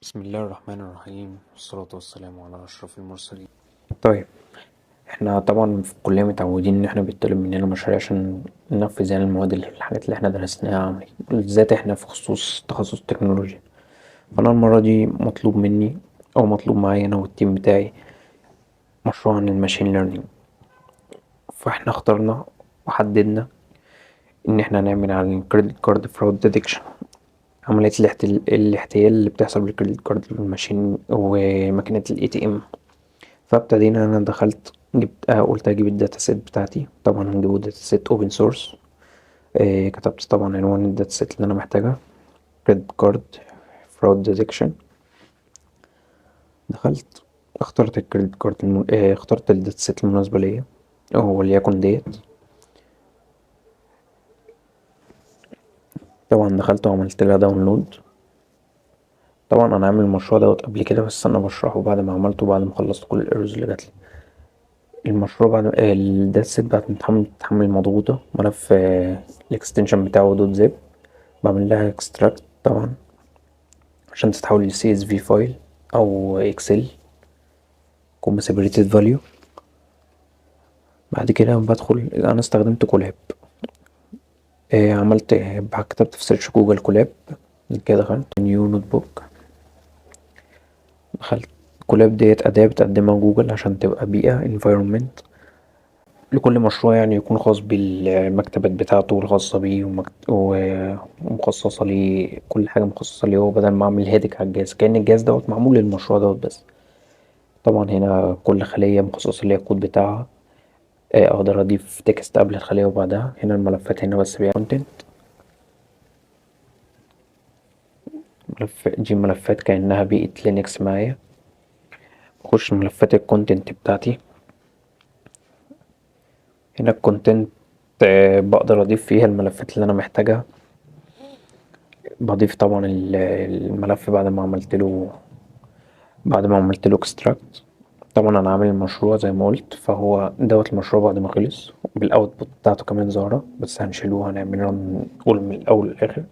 بسم الله الرحمن الرحيم والصلاة والسلام على أشرف المرسلين. طيب، احنا طبعا في الكلية متعودين ان احنا بيطلب مننا مشاريع عشان ننفذ يعني المواد الحاجات اللي احنا درسناها عملي، بالذات احنا في خصوص تخصص التكنولوجيا. فانا المرة دي مطلوب مني او مطلوب معايا انا والتيم بتاعي مشروع عن الماشين ليرنينج. فاحنا اخترنا وحددنا ان احنا نعمل عن الكريدت كارد فرود ديتكشن، عملية الاحتيال اللي بتحصل بالكريدت كارد والماشين وماكينة الاي تي ام. فابتدينا، انا دخلت جبت قلت اجيب الداتا سيت بتاعتي. طبعا هنجيبه داتا سيت اوبن سورس. كتبت طبعا عنوان الداتا سيت اللي انا محتاجها كريدت كارد فرود ديتكشن. دخلت اخترت الكريدت كارد اخترت الداتا سيت المناسبة ليا وليكن ديت. طبعا دخلت وعملت لها داونلود. طبعا انا عامل المشروع دوت قبل كده، بس انا بشرحه بعد ما عملته، بعد ما خلصت كل الايرورز اللي جاتلي. المشروع بعد الداتا سيت بعد ما تتحمل مضغوطة، ملف الاكستنشن بتاعه دوت زيب، بعمل لها اكستراكت طبعا عشان تتحول ل CSV فايل او اكسل كوما separated value. بعد كده بدخل، انا استخدمت كولاب. عملت كتبت في سيرش جوجل كولاب. كده دخلت نيو نوت بوك. دخلت كولاب ديت أداة بتقدمها جوجل عشان تبقى بيئة environment لكل مشروع، يعني يكون خاص بالمكتبات بتاعته الخاصة بيه ومخصصة ليه، كل حاجة مخصصة ليه هو، بدل ما أعمل هيدك على الجهاز كأن الجهاز دوت معمول للمشروع دوت بس. طبعا هنا كل خلية مخصصة ليها الكود بتاعها. أقدر أضيف تكست قبل الخلية وبعدها. هنا الملفات هنا بس بيها كونتنت. دي ملفات كأنها بيئة لينكس معايا. بخش ملفات الكونتنت بتاعتي. هنا الكونتنت بقدر أضيف فيها الملفات اللي أنا محتاجها. بضيف طبعا الملف بعد ما عملت له اكستراكت. طبعا انا عامل المشروع زي ما قلت، فهو دوت المشروع بعد ما خلص بالاوتبوت بتاعته كمان ظاهرة، بس هنشيلوه هنعمل رن نقول من الاول للاخر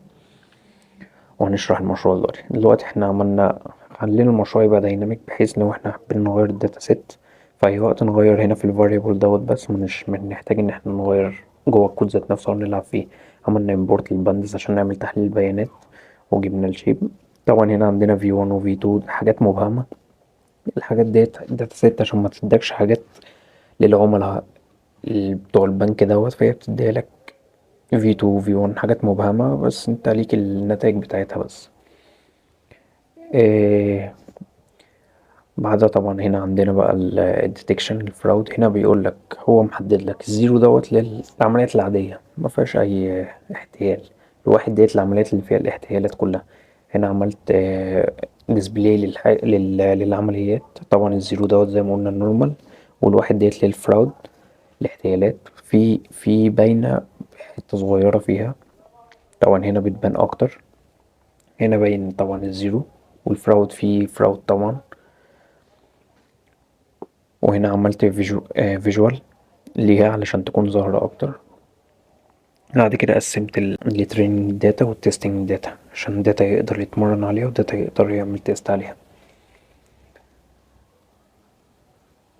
وهنشرح المشروع دلوقتي احنا خلينا المشروع يبقى دايناميك، بحيث لو احنا حابين نغير الداتا سيت في اي وقت نغير هنا في الفاريبل دوت بس، مش محتاج ان احنا نغير جوه الكود ذات نفسه ونلعب فيه. عملنا امبورت للبندز عشان نعمل تحليل بيانات وجبنا الشيب. طبعا هنا عندنا V1 و V2 حاجات مبهمة. الحاجات ديت الداتا سيت عشان ما تدكش حاجات للعملاء بتوع البنك دوت، فهي بتديها لك V2 و V1 حاجات مبهمة، بس انت ليك النتائج بتاعتها بس. إيه بعدها طبعا هنا عندنا بقى الديتكشن الفراود. هنا بيقول لك هو محدد لك الزيرو دوت للعمليات العادية ما فيهاش اي احتيال، الواحد ديت العمليات اللي فيها الاحتيالات كلها. هنا عملت ديسبلاي للعمليات. طبعا الزيرو دوت زي ما قلنا النورمال، والواحد ديت للفراود الاحتيالات. في باينة حتة صغيرة فيها، طبعا هنا بتبان اكتر. هنا باين طبعا الزيرو والفراود، فيه فراود طبعا. وهنا عملت فيجوال ليها علشان تكون ظاهرة أكتر. بعد كده قسمت التريننج داتا والتستنج داتا عشان الداتا يقدر يتمرن عليها وداتا يقدر يعمل تيست عليها،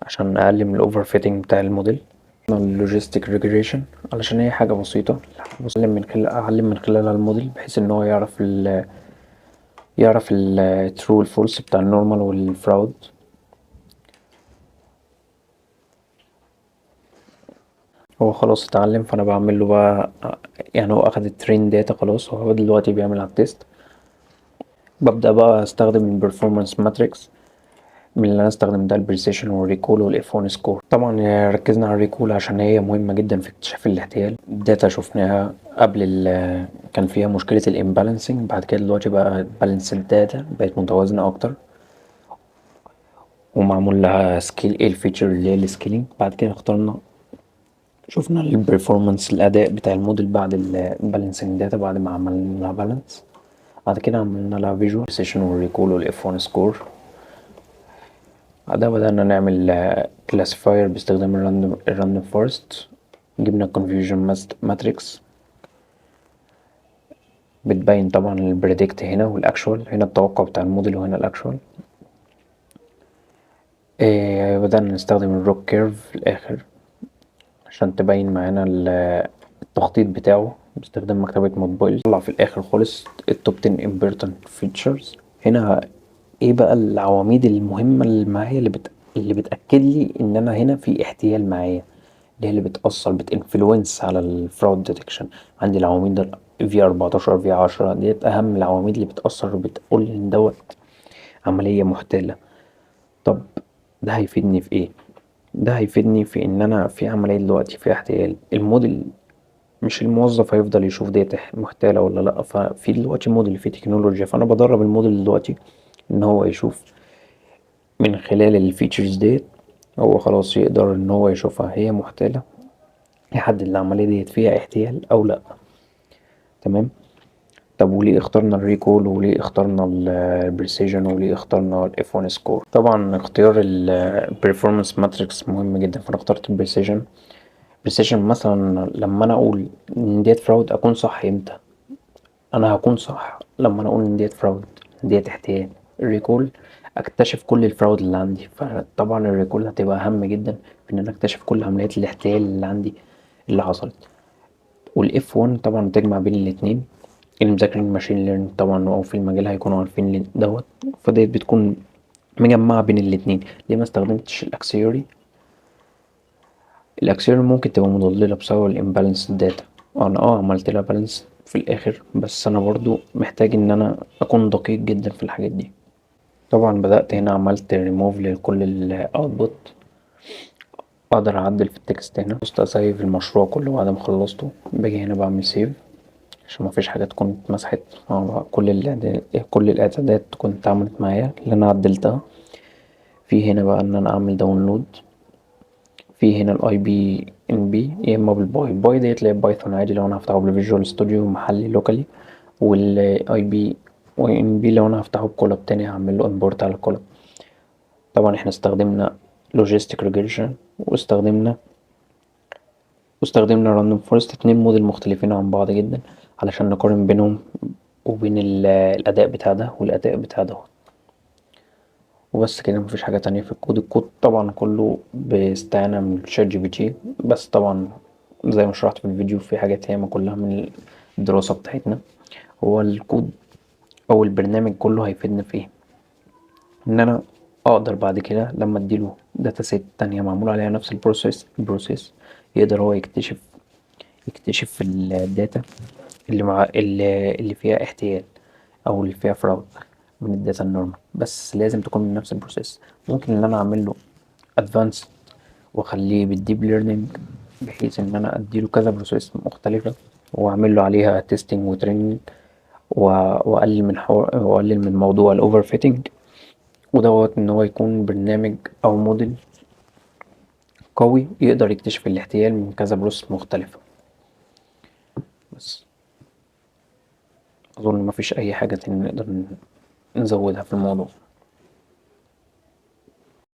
عشان أقلل من الأوفر فيتنج بتاع الموديل. اللوجيستيك ريجريشن علشان هي حاجة بسيطة، أعلم من خلالها الموديل بحيث إن هو يعرف ال true وال false بتاع النورمال والفراود. هو خلاص اتعلم، فأنا بعمل له بقى، يعني هو أخد الترين داتا خلاص، وهو دلوقتي بيعمل على التيست. ببدأ بقى أستخدم البرفورمانس ماتريكس. من اللي أنا استخدمتها البريسيشن والريكول والاف 1 سكور. طبعا ركزنا على الريكول عشان هي مهمة جدا في اكتشاف الاحتيال. الداتا شفناها قبل كان فيها مشكلة الامبالانسنج، بعد كده دلوقتي بقى بالانس الداتا بقت متوازنة أكتر ومعمول لها سكيل. ايه الفيتشر اللي هي السكيلينج. بعد كده شفنا البرفورمانس الأداء بتاع الموديل بعد البالانسنج داتا، بعد ما عملنا لها بالانس. بعد كده عملنا لها فيجوال بريسيشن والريكول والاف 1 سكور. بعدها بدأنا نعمل كلاسيفاير باستخدام الراندوم فورست. جبنا confusion matrix. بتبين طبعا البريدكت هنا والاكشوال، هنا التوقع بتاع الموديل وهنا الاكشوال. بدأنا نستخدم الروك كيرف في الآخر عشان تبين معانا التخطيط بتاعه باستخدام مكتبة مودبايل. طلع في الآخر خالص التوب 10 important features. هنا ايه بقى العواميد المهمة اللي معايا اللي بتأكد لي ان انا هنا في احتيال معايا، اللي هي اللي بتأثر بتinfluence على الفرود ديتكشن. عندي العواميد V14 V10 ديت أهم العواميد اللي بتأثر وبتقول إن دوت عملية محتالة. طب ده هيفيدني في ايه؟ ده هيفيدني في ان انا في عملية دلوقتي في احتيال الموديل، مش الموظف هيفضل يشوف ديت محتالة ولا لأ. ففي دلوقتي موديل في تكنولوجيا، فأنا بدرب الموديل دلوقتي إن هو يشوف من خلال الفيتشرز ديت، هو خلاص يقدر إن هو يشوفها هي محتالة، يحدد العملية ديت فيها احتيال أو لأ. تمام. طب وليه اخترنا الريكول وليه اخترنا البريسيجن وليه اخترنا الاف 1 سكور؟ طبعا اختيار البرفورمانس ماتريكس مهم جدا، فانا اخترت البريسيجن. بريسيجن مثلا لما انا اقول ان ديت فراود اكون صح امتى؟ انا هكون صح لما انا اقول ان ديت فراود، ديت احتيال. الريكول اكتشف كل الفراود اللي عندي، فطبعا الريكول هتبقى اهم جدا في ان انا اكتشف كل عمليات الاحتيال اللي عندي اللي حصلت. والاف 1 طبعا بتجمع بين الاتنين، اللي مذاكرين ماشين ليرنينج طبعا او في المجال هيكونوا عارفين دوت. فديت بتكون مجمعة بين الاتنين. ليه ما استخدمتش الاكسيوري؟ الاكسيوري ممكن تبقى مضللة بسبب الامبالانس داتا. انا عملت لها بالانس في الاخر، بس انا برضو محتاج ان انا اكون دقيق جدا في الحاجات دي. طبعا بدأت هنا عملت ريموف لكل الاوتبوت، اقدر اعدل في التكست هنا. بصت اسيف المشروع كله بعد ما خلصته، باجي هنا بعمل سيف عشان مفيش حاجة تكون اتمسحت. كل الاعدادات تكون اتعملت معايا اللي انا عدلتها. في هنا بقى ان انا اعمل داونلود. في هنا الاي بي ان بي يا اما بالباي ديت اللي هي بايثون عادي لو انا هفتحه بالفيجوال ستوديو محلي لوكالي، والاي بي واي ان بي لو انا هفتحه بكولاب تاني هعمل له امبورت على الكولاب. طبعا احنا استخدمنا لوجيستيك ريجريشن واستخدمنا راندوم فورست، اتنين موديل مختلفين عن بعض جدا علشان نقارن بينهم وبين الاداء بتاع ده والاداء بتاع ده. وبس كده، مفيش حاجة تانية في الكود طبعا كله باستعانة من شات جي بي تي. بس طبعا زي ما شرحت في الفيديو في حاجات ياما كلها من الدراسة بتاعتنا. هو الكود او البرنامج كله هيفيدنا في ايه؟ ان انا اقدر بعد كده لما اديله داتا سيت تانية معمول عليها نفس البروسيس يقدر هو يكتشف الداتا اللي فيها احتيال او اللي فيها فراود من الداتا النورمال. بس لازم تكون من نفس البروسيس. ممكن ان انا اعمل له ادفانس واخليه بالديب ليرنينج، بحيث ان انا اديله كذا بروسيس مختلفة واعمل له عليها تيستنج وتريننج، واقلل من موضوع الاوفر فيتنج، ودوت ان هو يكون برنامج او موديل قوي يقدر يكتشف الاحتيال من كذا بروسيس مختلفة. بس اظن مفيش اي حاجة تانية نقدر نزودها في الموضوع.